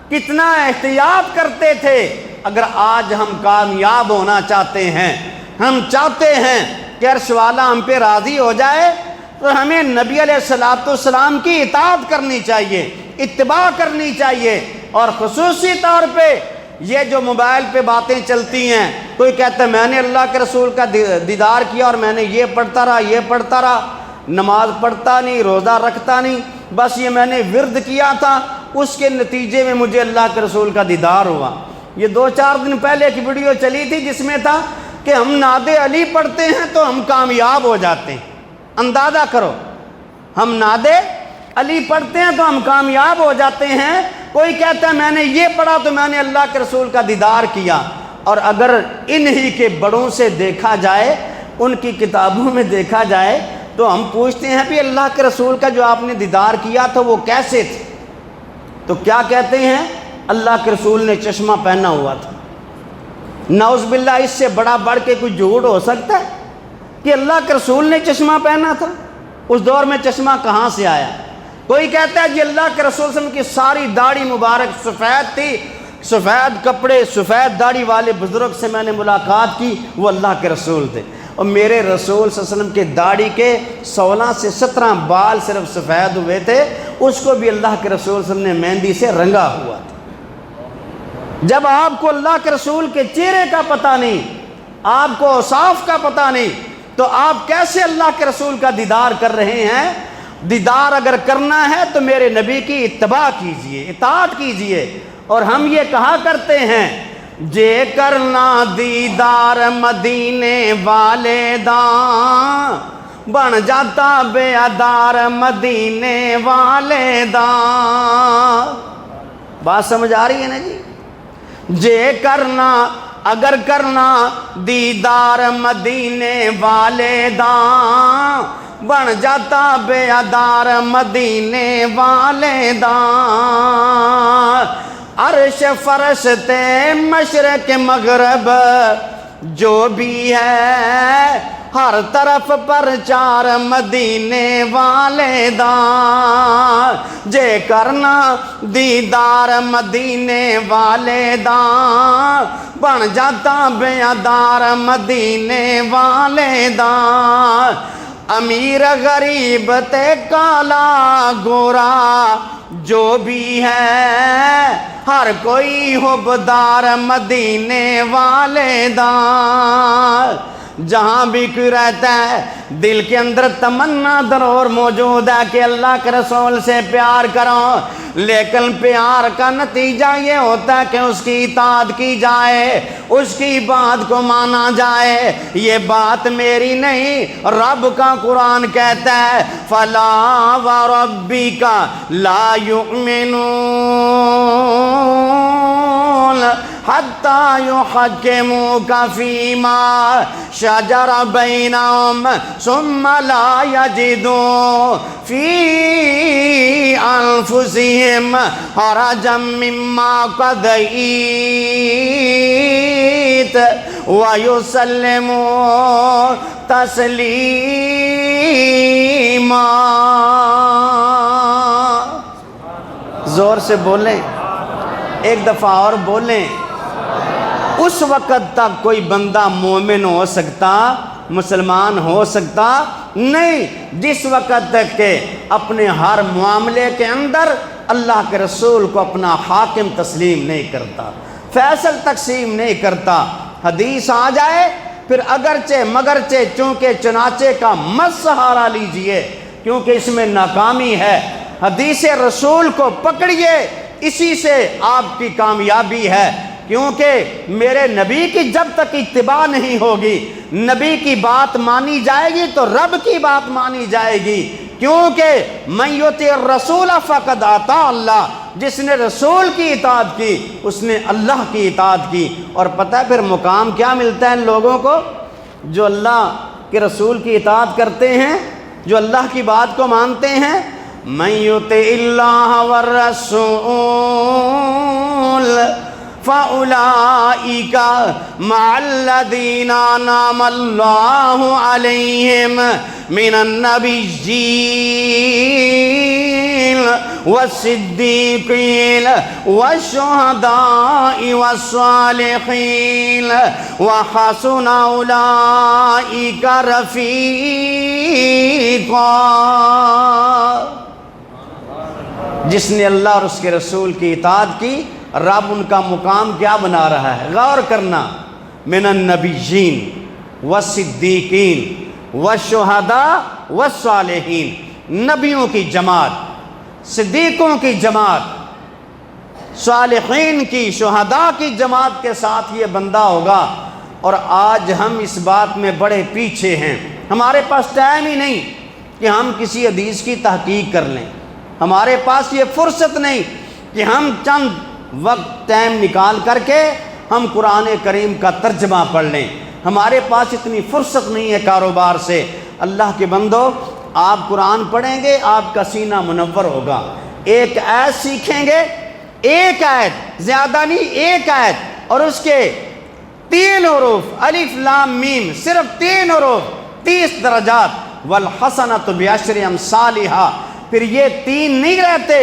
کتنا احتیاط کرتے تھے۔ اگر آج ہم کامیاب ہونا چاہتے ہیں، ہم چاہتے ہیں کہ عرش والا ہم پہ راضی ہو جائے، تو ہمیں نبی علیہ السلام کی اطاعت کرنی چاہیے، اتباع کرنی چاہیے۔ اور خصوصی طور پہ یہ جو موبائل پہ باتیں چلتی ہیں، کوئی کہتا ہے میں نے اللہ کے رسول کا دیدار کیا اور میں نے یہ پڑھتا رہا، یہ پڑھتا رہا، نماز پڑھتا نہیں، روزہ رکھتا نہیں، بس یہ میں نے ورد کیا تھا، اس کے نتیجے میں مجھے اللہ کے رسول کا دیدار ہوا۔ یہ 2-4 دن پہلے ایک ویڈیو چلی تھی جس میں تھا کہ ہم نعت علی پڑھتے ہیں تو ہم کامیاب ہو جاتے ہیں۔ اندازہ کرو، ہم نعت علی پڑھتے ہیں تو ہم کامیاب ہو جاتے ہیں۔ کوئی کہتا ہے میں نے یہ پڑھا تو میں نے اللہ کے رسول کا دیدار کیا۔ اور اگر انہی کے بڑوں سے دیکھا جائے، ان کی کتابوں میں دیکھا جائے، تو ہم پوچھتے ہیں بھی اللہ کے رسول کا جو آپ نے دیدار کیا تھا وہ کیسے تھے؟ تو کیا کہتے ہیں؟ اللہ کے رسول نے چشمہ پہنا ہوا تھا۔ نعوذ باللہ، اس سے بڑا بڑھ کے کوئی جھوٹ ہو سکتا ہے کہ اللہ کے رسول نے چشمہ پہنا تھا؟ اس دور میں چشمہ کہاں سے آیا؟ کوئی کہتا ہے جی اللہ کے رسول صلی اللہ علیہ وسلم کی ساری داڑھی مبارک سفید تھی، سفید کپڑے، سفید داڑھی والے بزرگ سے میں نے ملاقات کی، وہ اللہ کے رسول تھے۔ اور میرے رسول صلی اللہ علیہ وسلم کے داڑھی کے 16 سے 17 بال صرف سفید ہوئے تھے، اس کو بھی اللہ کے رسول صلی اللہ علیہ وسلم نے مہندی سے رنگا ہوا تھا۔ جب آپ کو اللہ کے رسول کے چہرے کا پتہ نہیں، آپ کو اوصاف کا پتہ نہیں، تو آپ کیسے اللہ کے رسول کا دیدار کر رہے ہیں؟ دیدار اگر کرنا ہے تو میرے نبی کی اتباع کیجئے، اطاعت کیجئے۔ اور ہم یہ کہا کرتے ہیں جے کرنا دیدار مدینے والے داں، بن جاتا بے ادار مدینے والے داں۔ بات سمجھ آ رہی ہے نا جی؟ جے کرنا اگر کرنا دیدار مدینے والے داں، بن جاتا بے ادار مدینے والے داں۔ عرش فرش تے مشرق مغرب جو بھی ہے، ہر طرف پر چار مدینے والے داں۔ جے کرنا دیدار مدینے والے داں، بن جاتا بے ادار مدینے والے داں۔ امیر غریب تے کالا گورا جو بھی ہے، ہر کوئی حبدار مدینے والے داں۔ جہاں بھی کوئی رہتا ہے دل کے اندر تمنا ضرور موجود ہے کہ اللہ کے رسول سے پیار کرو، لیکن پیار کا نتیجہ یہ ہوتا ہے کہ اس کی اطاعت کی جائے، اس کی بات کو مانا جائے۔ یہ بات میری نہیں، رب کا قرآن کہتا ہے فَلَا وَرَبِّكَ لَا يُؤْمِنُونَ حتى يحكموك فيما شجر بينهم ثم لا يجدوا في أنفسهم حرجا مما قضيت ويسلموا تسلیما۔ زور سے بولیں، ایک دفعہ اور بولیں۔ اس وقت تک کوئی بندہ مومن ہو سکتا، مسلمان ہو سکتا نہیں جس وقت تک کہ اپنے ہر معاملے کے اندر اللہ کے رسول کو اپنا حاکم تسلیم نہیں کرتا، فیصل تقسیم نہیں کرتا۔ حدیث آ جائے پھر اگرچہ مگرچہ چونکہ چنانچہ کا مت سہارا لیجئے کیونکہ اس میں ناکامی ہے۔ حدیث رسول کو پکڑیے، اسی سے آپ کی کامیابی ہے، کیونکہ میرے نبی کی جب تک اتباع نہیں ہوگی، نبی کی بات مانی جائے گی تو رب کی بات مانی جائے گی، کیونکہ من یطع الرسول فقد اطاع اللہ، جس نے رسول کی اطاعت کی اس نے اللہ کی اطاعت کی۔ اور پتہ ہے پھر مقام کیا ملتا ہے ان لوگوں کو جو اللہ کے رسول کی اطاعت کرتے ہیں، جو اللہ کی بات کو مانتے ہیں؟ من یطع اللہ والرسول فَأُولَئِكَ مَعَ الَّذِينَ أَنْعَمَ اللَّهُ عَلَيْهِمْ مِنَ النَّبِيِّينَ وَالصِّدِّيقِينَ وَالشُّهَدَاءِ وَالصَّالِحِينَ وَحَسُنَ أُولَئِكَ رَفِيقًا۔ جس نے اللہ اور اس کے رسول کی اطاعت کی، رب ان کا مقام کیا بنا رہا ہے؟ غور کرنا، من النبیین والصدیقین والشہداء والصالحین، نبیوں کی جماعت، صدیقوں کی جماعت، صالحین کی، شہداء کی جماعت کے ساتھ یہ بندہ ہوگا۔ اور آج ہم اس بات میں بڑے پیچھے ہیں، ہمارے پاس ٹائم ہی نہیں کہ ہم کسی حدیث کی تحقیق کر لیں، ہمارے پاس یہ فرصت نہیں کہ ہم چند وقت ٹائم نکال کر کے ہم قرآن کریم کا ترجمہ پڑھ لیں، ہمارے پاس اتنی فرصت نہیں ہے کاروبار سے۔ اللہ کے بندو، آپ قرآن پڑھیں گے آپ کا سینہ منور ہوگا، ایک آیت سیکھیں گے، ایک آیت، زیادہ نہیں، ایک آیت، اور اس کے 3 حروف الف لام میم، صرف 3 حروف، 30 درجات، والحسنۃ بعشر امثالھا۔ پھر یہ 3 نہیں رہتے،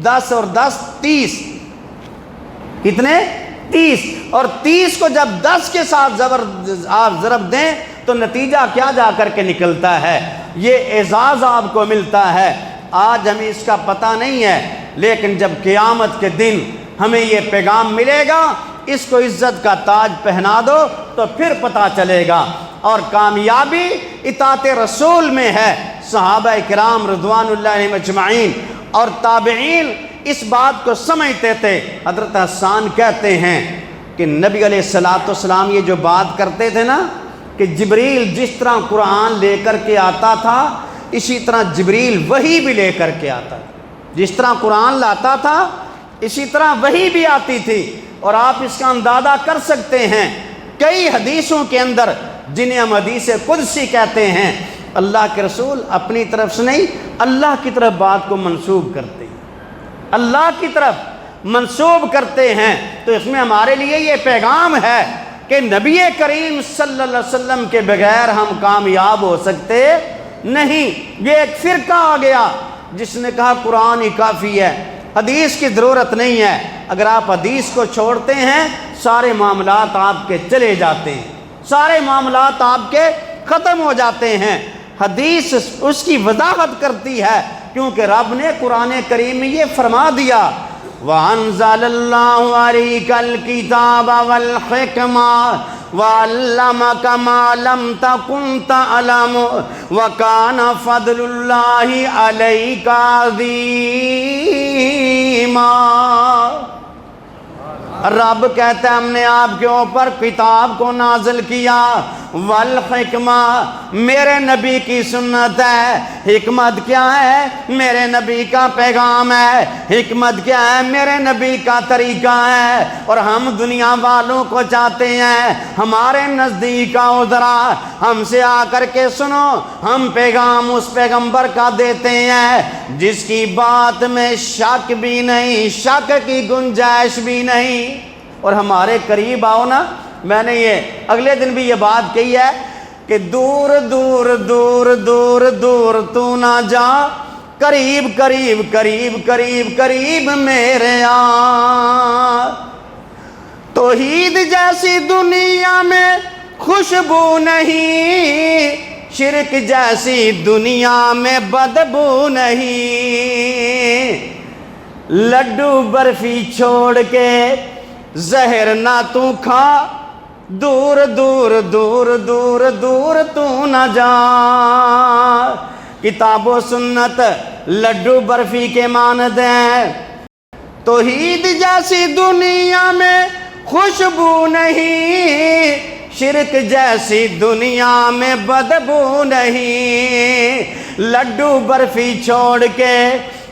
10 اور 10 30، کتنے؟ 30، اور 30 کو جب 10 کے ساتھ آپ ضرب دیں تو نتیجہ کیا جا کر کے نکلتا ہے؟ یہ اعزاز آپ کو ملتا ہے۔ آج ہمیں اس کا پتہ نہیں ہے، لیکن جب قیامت کے دن ہمیں یہ پیغام ملے گا، اس کو عزت کا تاج پہنا دو تو پھر پتہ چلے گا۔ اور کامیابی اطاعت رسول میں ہے۔ صحابہ کرام رضوان اللہ علیہم اجمعین اور تابعین اس بات کو سمجھتے تھے۔ حضرت حسان کہتے ہیں کہ نبی علیہ السلام یہ جو بات کرتے تھے نا کہ جبریل جس طرح قرآن لے کر کے آتا تھا اسی طرح جبریل وحی بھی لے کر کے آتا تھا، جس طرح قرآن لاتا تھا اسی طرح وحی بھی آتی تھی۔ اور آپ اس کا اندازہ کر سکتے ہیں کئی حدیثوں کے اندر جنہیں ہم حدیث قدسی کہتے ہیں، اللہ کے رسول اپنی طرف سے نہیں اللہ کی طرف بات کو منسوب کرتے ہیں، اللہ کی طرف منسوب کرتے ہیں۔ تو اس میں ہمارے لیے یہ پیغام ہے کہ نبی کریم صلی اللہ علیہ وسلم کے بغیر ہم کامیاب ہو سکتے نہیں۔ یہ ایک فرقہ آ گیا جس نے کہا قرآن ہی کافی ہے، حدیث کی ضرورت نہیں ہے۔ اگر آپ حدیث کو چھوڑتے ہیں سارے معاملات آپ کے چلے جاتے ہیں، سارے معاملات آپ کے ختم ہو جاتے ہیں۔ حدیث اس کی وضاحت کرتی ہے کیونکہ رب نے قرآن کریم میں یہ فرما دیا وَأَنزَلَ اللَّهُ عَلَيْكَ الْكِتَابَ وَالْحِكْمَةَ وَعَلَّمَكَ مَا لَمْ تَكُنْ تَعْلَمُ وَكَانَ فَضْلُ اللَّهِ عَلَيْكَ عَظِيمًا۔ رب کہتا ہے ہم نے آپ کے اوپر کتاب کو نازل کیا، والحکمہ میرے نبی کی سنت ہے۔ حکمت کیا ہے؟ میرے نبی کا پیغام ہے۔ حکمت کیا ہے؟ میرے نبی کا طریقہ ہے۔ اور ہم دنیا والوں کو چاہتے ہیں ہمارے نزدیک آؤ ذرا، ہم سے آ کر کے سنو، ہم پیغام اس پیغمبر کا دیتے ہیں جس کی بات میں شک بھی نہیں، شک کی گنجائش بھی نہیں۔ اور ہمارے قریب آؤ نا، میں نے یہ اگلے دن بھی یہ بات کہی ہے کہ دور دور دور دور دور تو نہ جا، قریب قریب قریب قریب قریب میرے آ۔ توحید جیسی دنیا میں خوشبو نہیں، شرک جیسی دنیا میں بدبو نہیں۔ لڈو برفی چھوڑ کے زہر نہ تو کھا، دور دور دور دور دور تو نہ جا۔ کتاب و سنت لڈو برفی کے مانند ہیں۔ توحید جیسی دنیا میں خوشبو نہیں، شرک جیسی دنیا میں بدبو نہیں۔ لڈو برفی چھوڑ کے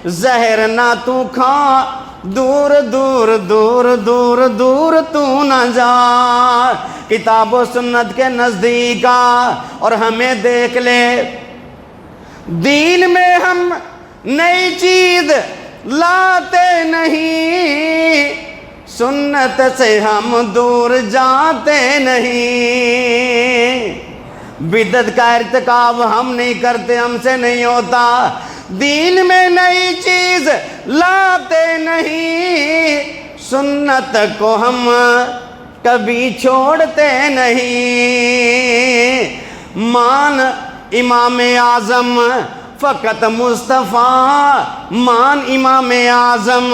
زہر نہ تو کھا، دور دور دور دور دور تو نہ جا۔ کتاب و سنت کے نزدیک آ اور ہمیں دیکھ لے۔ دین میں ہم نئی چیز لاتے نہیں، سنت سے ہم دور جاتے نہیں۔ بدعت کا ارتکاب ہم نہیں کرتے، ہم سے نہیں ہوتا۔ دین میں نئی چیز لاتے نہیں، سنت کو ہم کبھی چھوڑتے نہیں۔ مان امام اعظم فقط مصطفیٰ، مان امام اعظم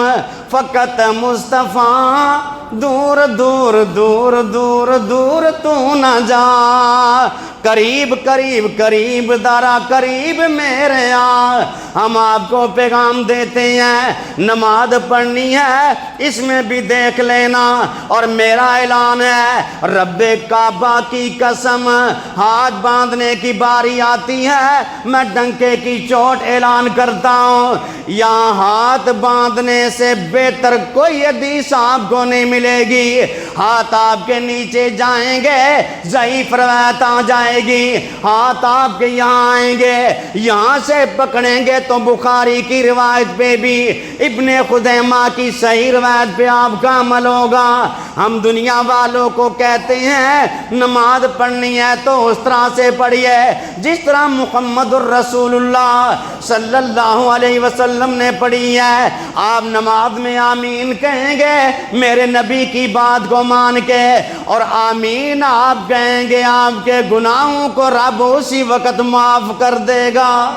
فقط مصطفیٰ، دور دور دور دور دور تو نہ جا۔ قریب قریب قریب دارا قریب میرے آ۔ ہم آپ کو پیغام دیتے ہیں، نماز پڑھنی ہے اس میں بھی دیکھ لینا۔ اور میرا اعلان ہے رب کعبہ کی قسم، ہاتھ باندھنے کی باری آتی ہے میں ڈنکے کی چوٹ اعلان کرتا ہوں، یہاں ہاتھ باندھنے سے بہتر کوئی حدیث آپ کو نہیں ملے گی۔ ہاتھ آپ کے نیچے جائیں گے ضعیف روایت آ جائے گی، ہاتھ آپ کے یہاں آئیں گے، یہاں سے پکڑیں گے تو بخاری کی روایت پہ بھی، ابن خزیمہ کی صحیح روایت پہ آپ کا عمل ہوگا۔ ہم دنیا والوں کو کہتے ہیں نماز پڑھنی ہے تو اس طرح سے پڑھیے جس طرح محمد الرسول اللہ صلی اللہ علیہ وسلم نے پڑھی ہے۔ آپ نماز میں آمین کہیں گے میرے نبی کی بات کو مان کے، اور آمین آپ کہیں گے آپ کے گناہوں کو رب اسی وقت معاف کر دے گا۔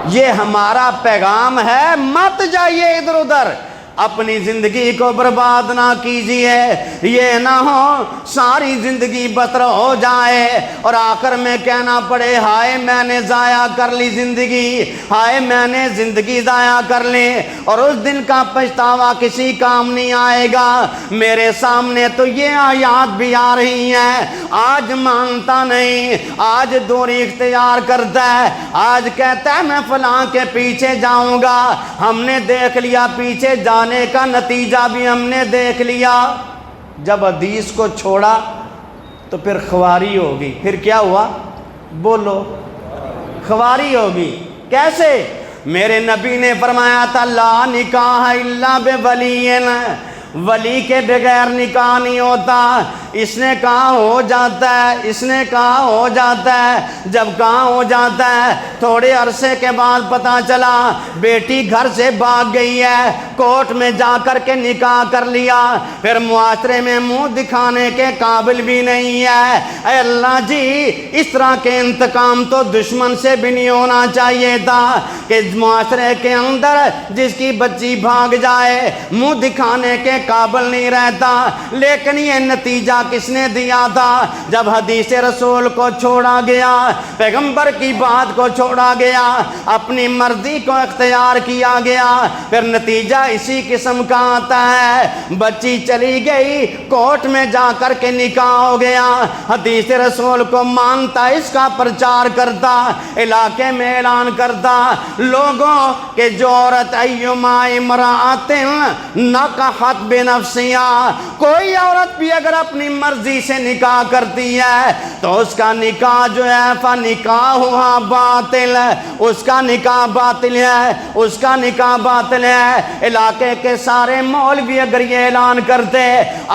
یہ ہمارا پیغام ہے، مت جائیے ادھر ادھر، اپنی زندگی کو برباد نہ کیجیے، یہ نہ ہو ساری زندگی بسر ہو جائے اور آخر میں کہنا پڑے ہائے میں نے ضائع کر لی زندگی، ہائے میں نے زندگی ضائع کر لی، اور اس دن کا پچھتاوا کسی کام نہیں آئے گا۔ میرے سامنے تو یہ آیات بھی آ رہی ہیں، آج مانتا نہیں، آج دوری اختیار کرتا ہے، آج کہتا ہے میں فلاں کے پیچھے جاؤں گا۔ ہم نے دیکھ لیا پیچھے جانے کا نتیجہ بھی ہم نے دیکھ لیا۔ جب حدیث کو چھوڑا تو پھر خواری ہوگی۔ پھر کیا ہوا؟ بولو، خواری ہوگی۔ کیسے؟ میرے نبی نے فرمایا تھا لا نکاح الا بولی، ولی کے بغیر نکاح نہیں ہوتا۔ اس نے کہا ہو جاتا ہے، اس نے کہا ہو جاتا ہے، جب کہا ہو جاتا ہے تھوڑے عرصے کے بعد پتہ چلا بیٹی گھر سے بھاگ گئی ہے، کورٹ میں جا کر کے نکاح کر لیا، پھر معاشرے میں منہ دکھانے کے قابل بھی نہیں ہے۔ اے اللہ جی، اس طرح کے انتقام تو دشمن سے بھی نہیں ہونا چاہیے تھا کہ معاشرے کے اندر جس کی بچی بھاگ جائے، منہ دکھانے کے قابل نہیں رہتا، لیکن یہ نتیجہ کس نے دیا تھا؟ جب حدیث رسول کو چھوڑا گیا، پیغمبر کی بات کو چھوڑا گیا، اپنی مرضی کو اختیار کیا گیا، پھر نتیجہ اسی قسم کا آتا ہے۔ بچی چلی گئی، کورٹ میں جا کر کے نکاح ہو گیا، حدیث رسول کو مانتا، اس کا پرچار کرتا، علاقے میں اعلان کرتا لوگوں کہ جو عورت ایما امرأۃ نکحت بنفسہا، کوئی عورت بھی اگر اپنی مرضی سے نکاح کرتی ہے تو اس کا نکاح جو ہے فنکاحھا باطل، اس کا نکاح باطل ہے، اس کا نکاح باطل ہے۔ علاقے کے سارے مولوی اگر یہ اعلان کرتے،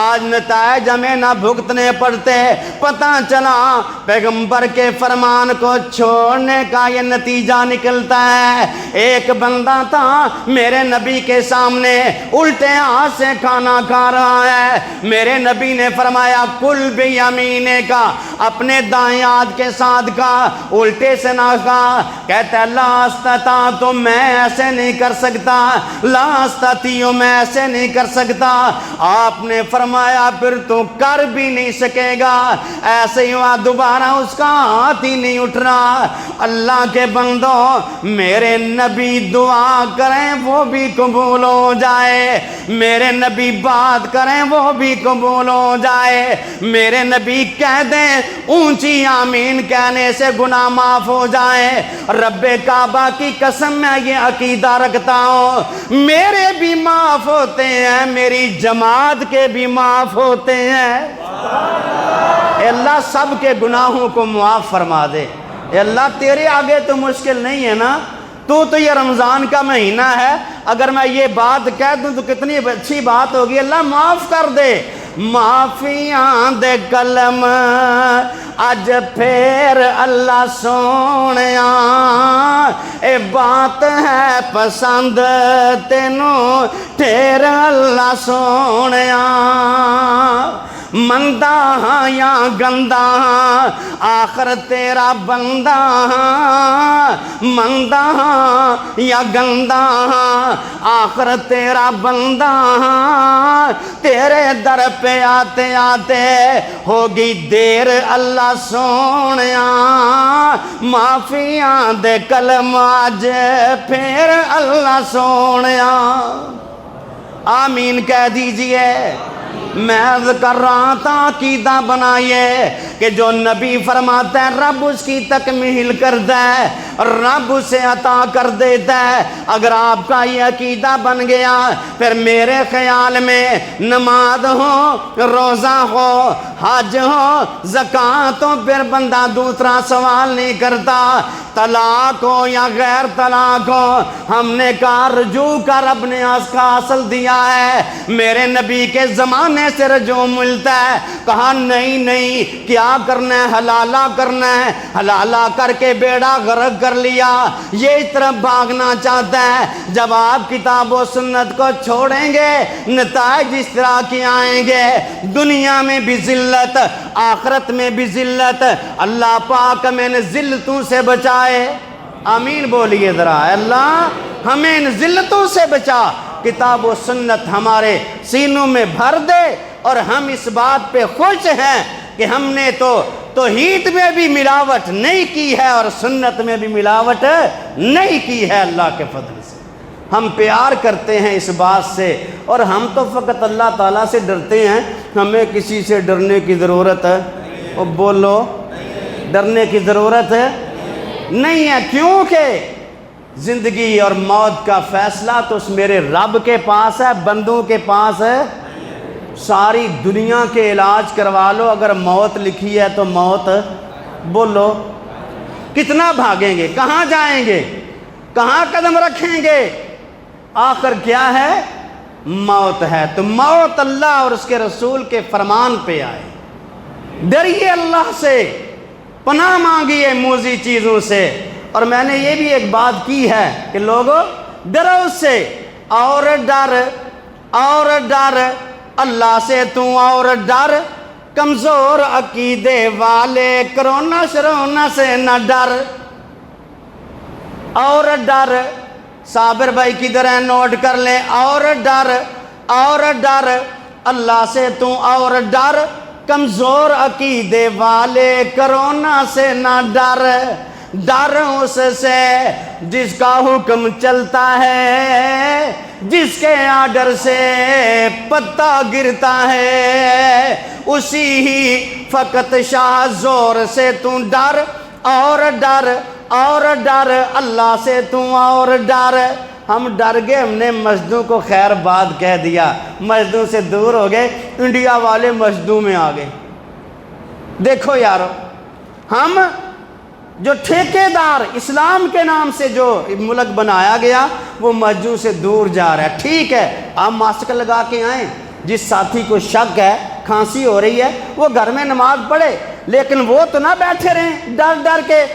آج نتائج ہمیں نہ بھگتنے پڑتے۔ پتہ چلا پیغمبر کے فرمان کو چھوڑنے کا یہ نتیجہ نکلتا ہے۔ ایک بندہ تھا میرے نبی کے سامنے الٹے ہاتھ سے کھانا کھا رہا ہے، میرے نبی نے فرمایا کل بیمینے کا، اپنے دائیں ہاتھ کے ساتھ کا، الٹے سے نہ کھا۔ کہتا ہے لا استطاعت، تو میں ایسے نہیں کر سکتا، لا استطیع، میں ایسے نہیں کر سکتا۔ آپ نے فرمایا پھر تو کر بھی نہیں سکے گا۔ ایسے ہی ہوا، دوبارہ اس کا ہاتھ ہی نہیں اٹھ رہا۔ اللہ کے بندوں، میرے نبی دعا کریں وہ بھی قبول ہو جائے، میرے نبی بات کریں وہ بھی قبول ہو جائے، میرے نبی کہہ دیں اونچی آمین کہنے سے گناہ معاف ہو جائے۔ رب کعبہ کی قسم میں یہ عقیدہ رکھتا ہوں، میرے بھی معاف ہوتے ہیں، میری جماعت کے بھی معاف ہوتے ہیں۔ اے اللہ سب کے گناہوں کو معاف فرما دے۔ اے اللہ تیرے آگے تو مشکل نہیں ہے نا، تو یہ رمضان کا مہینہ ہے، اگر میں یہ بات کہہ دوں تو کتنی اچھی بات ہوگی۔ اللہ معاف کر دے، معافیاں دے کلم اج پھر اللہ سونیا، اے بات ہے پسند تینوں ٹھیر اللہ سونیا۔ مندہ ہاں یا گندہ ہاں آخر تیرا بندہ ہاں، مندہ ہاں یا گندہ ہاں آخر تیرا بندہ ہاں، تیرے در پہ آتے آتے ہوگی دیر اللہ سونیا، معافیاں دے کلم آج پھر اللہ سونیا۔ آمین کہہ دیجئے۔ میں عرض کر رہا تھا عقیدہ بنائیے کہ جو نبی فرماتا ہے رب اس کی تکمیل کرتا ہے، رب اسے عطا کر دیتا ہے۔ اگر آپ کا یہ عقیدہ بن گیا پھر میرے خیال میں نماز ہو، روزہ ہو، حج ہو، زکوٰۃ ہو، پھر بندہ دوسرا سوال نہیں کرتا۔ طلاق ہو یا غیر طلاق ہو، ہم نے کہا رجوع کا رب نے اس کا اصل دیا ہے، میرے نبی کے زمانے سے رجوع ملتا ہے۔ کہا نہیں نہیں، کیا کرنا ہے؟ حلالہ کرنا ہے، حلالہ کر کے بیڑا غرق کر لیا، یہ اس طرف بھاگنا چاہتا ہے۔ جب آپ کتاب و سنت کو چھوڑیں گے نتائج اس طرح کے آئیں گے، دنیا میں بھی ذلت، آخرت میں بھی ذلت۔ اللہ پاک ہمیں ان ذلتوں سے بچائے۔ آمین بولیے ذرا، اللہ ہمیں ان ذلتوں سے بچا، کتاب و سنت ہمارے سینوں میں بھر دے، اور ہم اس بات پہ خوش ہیں کہ ہم نے تو توحید میں بھی ملاوٹ نہیں کی ہے اور سنت میں بھی ملاوٹ نہیں کی ہے۔ اللہ کے فضل سے ہم پیار کرتے ہیں اس بات سے، اور ہم تو فقط اللہ تعالیٰ سے ڈرتے ہیں، ہمیں کسی سے ڈرنے کی ضرورت ہے؟ اور بولو، ڈرنے کی ضرورت ہے نہیں ہے، کیونکہ زندگی اور موت کا فیصلہ تو اس میرے رب کے پاس ہے، بندوں کے پاس ہے۔ ساری دنیا کے علاج کروا لو، اگر موت لکھی ہے تو موت، بولو کتنا بھاگیں گے، کہاں جائیں گے، کہاں قدم رکھیں گے؟ آخر کیا ہے؟ موت ہے۔ تو موت اللہ اور اس کے رسول کے فرمان پہ آئے، ڈریے اللہ سے، پناہ مانگیے موذی چیزوں سے۔ اور میں نے یہ بھی ایک بات کی ہے کہ لوگوں ڈرو اس سے، اور ڈر اللہ سے تو، اور ڈر کمزور عقیدے والے، کرونا شرونا سے نہ ڈر، اور ڈر صابر بھائی کدھر ہیں نوٹ کر لیں، اور ڈر اور ڈر اللہ سے تو اور ڈر، کمزور عقیدے والے کرونا سے نہ ڈر، ڈر اس سے جس کا حکم چلتا ہے، جس کے آرڈر سے پتا گرتا ہے، اسی ہی فقط شاہ زور سے تو ڈر اور ڈر اور ڈر اللہ سے تو اور ڈر۔ ہم ڈر گئے، ہم نے مسجدوں کو خیر بات کہہ دیا، مسجدوں سے دور ہو گئے، انڈیا والے مسجدوں میں آ گئے۔ دیکھو یارو، ہم جو ٹھیکیدار اسلام کے نام سے جو ملک بنایا گیا وہ مسجدوں سے دور جا رہا ہے۔ ٹھیک ہے، آپ ماسک لگا کے آئیں، جس ساتھی کو شک ہے، کھانسی ہو رہی ہے، وہ گھر میں نماز پڑھے، لیکن وہ تو نہ بیٹھے رہیں ڈر ڈر کے۔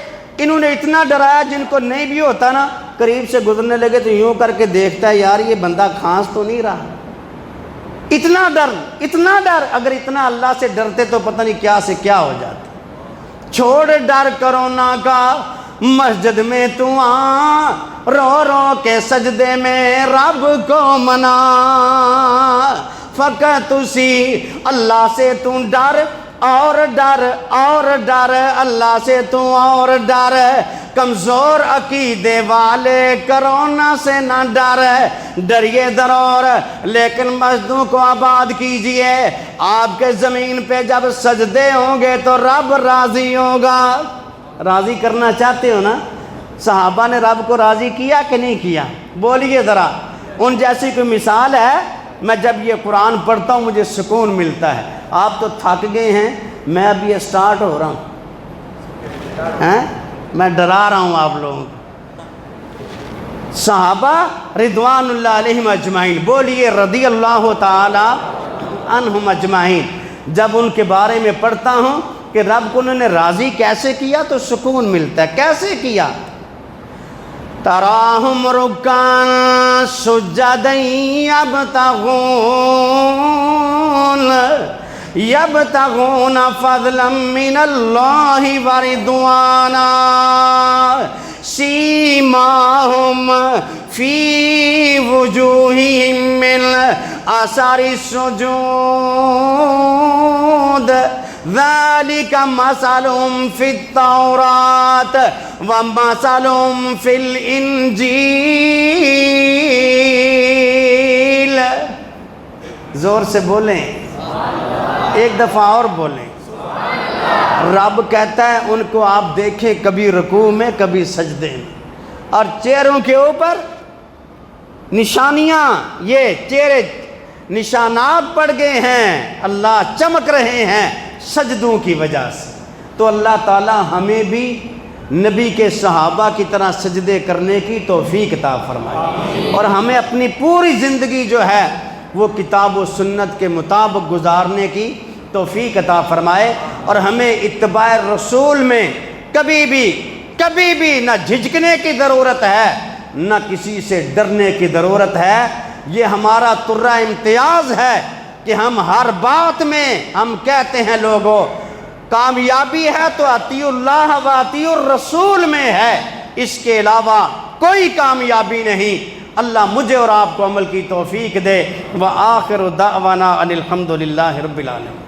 انہوں نے اتنا ڈرایا، جن کو نہیں بھی ہوتا نا، قریب سے گزرنے لگے تو یوں کر کے دیکھتا ہے یار یہ بندہ کھانس تو نہیں رہا۔ اتنا ڈر، اتنا ڈر، اگر اتنا اللہ سے ڈرتے تو پتہ نہیں کیا سے کیا ہو جاتا۔ چھوڑ ڈر کرونا کا مسجد میں تو آ، رو رو کے سجدے میں رب کو منا، فقط اسی اللہ سے تو ڈر اور ڈر اور ڈر اللہ سے تو اور ڈر، کمزور عقیدے والے کرونا سے نہ ڈر، ڈریے ضرور لیکن مسجدوں کو آباد کیجئے، آپ کے زمین پہ جب سجدے ہوں گے تو رب راضی ہوگا۔ راضی کرنا چاہتے ہو نا؟ صحابہ نے رب کو راضی کیا کہ نہیں کیا؟ بولیے ذرا، ان جیسی کوئی مثال ہے؟ میں جب یہ قرآن پڑھتا ہوں مجھے سکون ملتا ہے۔ آپ تو تھک گئے ہیں، میں اب یہ سٹارٹ ہو رہا ہوں، میں ڈرا رہا ہوں آپ لوگوں کو۔ صحابہ رضوان اللہ علیہم اجمعین، بولیے رضی اللہ تعالی عنہم اجمعین، جب ان کے بارے میں پڑھتا ہوں کہ رب کو انہوں نے راضی کیسے کیا تو سکون ملتا ہے۔ کیسے کیا؟ تراہم رکعا سجدا یبتغون فضلا من اللہ ورضوانا، سیماہم فی وجوہہم من اثر السجود، ذالک مثلہم فی التوراۃ ومثلہم فی الانجیل۔ زور سے بولیں، ایک دفعہ اور بولیں۔ رب کہتا ہے ان کو آپ دیکھیں کبھی رکوع میں کبھی سجدے میں، اور چہروں کے اوپر نشانیاں، یہ چہرے نشانات پڑ گئے ہیں، اللہ چمک رہے ہیں سجدوں کی وجہ سے۔ تو اللہ تعالی ہمیں بھی نبی کے صحابہ کی طرح سجدے کرنے کی توفیق عطا فرمائے، اور ہمیں اپنی پوری زندگی جو ہے وہ کتاب و سنت کے مطابق گزارنے کی توفیق عطا فرمائے، اور ہمیں اتباع رسول میں کبھی بھی نہ جھجکنے کی ضرورت ہے نہ کسی سے ڈرنے کی ضرورت ہے۔ یہ ہمارا ترہ امتیاز ہے کہ ہم ہر بات میں ہم کہتے ہیں لوگوں کامیابی ہے تو اطیعوا اللہ و اطیعوا الرسول میں ہے، اس کے علاوہ کوئی کامیابی نہیں۔ اللہ مجھے اور آپ کو عمل کی توفیق دے۔ وآخر دعوانا ان الحمد للہ رب العالمین۔